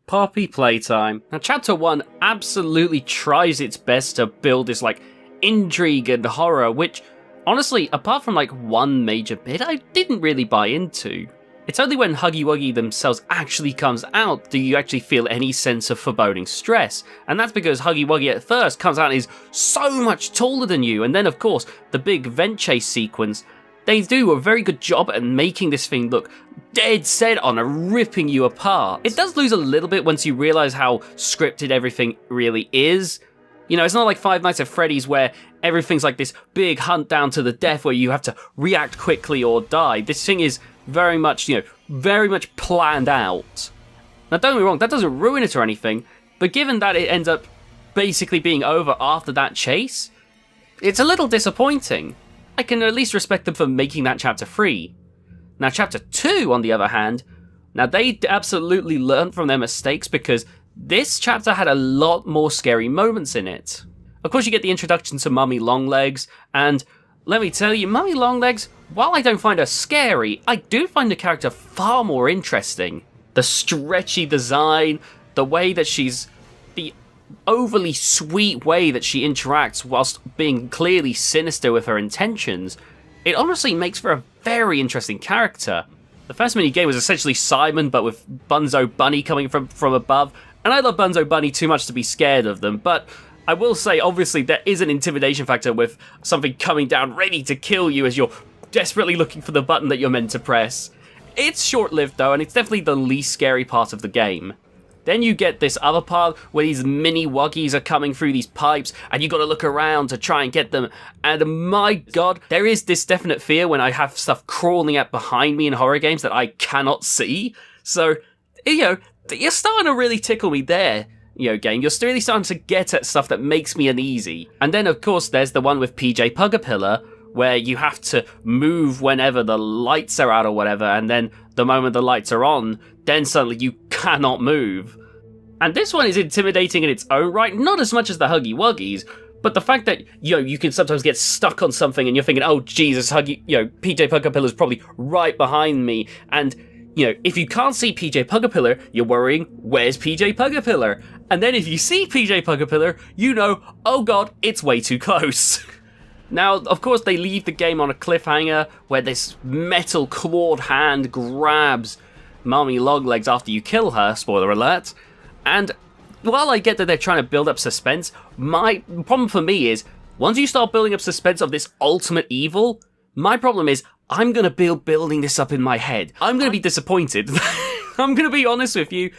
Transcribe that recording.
Poppy Playtime. Now, Chapter 1 absolutely tries its best to build this, intrigue and horror, which, honestly, apart from, one major bit, I didn't really buy into. It's only when Huggy Wuggy themselves actually comes out do you actually feel any sense of foreboding stress, and that's because Huggy Wuggy at first comes out and is so much taller than you, and then, of course, the big vent chase sequence. They do a very good job at making this thing look dead set on ripping you apart. It does lose a little bit once you realise how scripted everything really is. You know, it's not like Five Nights at Freddy's where everything's like this big hunt down to the death where you have to react quickly or die. This thing is very much, very much planned out. Now don't get me wrong, that doesn't ruin it or anything, but given that it ends up basically being over after that chase, it's a little disappointing. I can at least respect them for making that Chapter 3. Now, Chapter 2, on the other hand, now they absolutely learned from their mistakes because this chapter had a lot more scary moments in it. Of course, you get the introduction to Mummy Longlegs, and let me tell you, Mummy Longlegs, while I don't find her scary, I do find the character far more interesting. The stretchy design, the way that the overly sweet way that she interacts whilst being clearly sinister with her intentions, it honestly makes for a very interesting character. The first minigame was essentially Simon, but with Bunzo Bunny coming from above, and I love Bunzo Bunny too much to be scared of them, but I will say, obviously, there is an intimidation factor with something coming down ready to kill you as you're desperately looking for the button that you're meant to press. It's short-lived though, and it's definitely the least scary part of the game. Then you get this other part where these mini Wuggies are coming through these pipes and you gotta look around to try and get them, and my god, there is this definite fear when I have stuff crawling up behind me in horror games that I cannot see. So, you're starting to really tickle me there, game. You're really starting to get at stuff that makes me uneasy. And then, of course, there's the one with PJ Pugapillar, where you have to move whenever the lights are out or whatever, and then the moment the lights are on, then suddenly you cannot move. And this one is intimidating in its own right, not as much as the Huggy Wuggies, but the fact that, you can sometimes get stuck on something and you're thinking, oh Jesus, PJ Pugapillar's probably right behind me, and if you can't see PJ Pugapillar, you're worrying, where's PJ Pugapillar? And then if you see PJ Pugapillar, oh god, it's way too close. Now, of course, they leave the game on a cliffhanger where this metal clawed hand grabs Mummy Longlegs after you kill her, spoiler alert. And while I get that they're trying to build up suspense, my problem for me is, once you start building up suspense of this ultimate evil, my problem is, I'm going to be building this up in my head. I'm going to be disappointed. I'm going to be honest with you.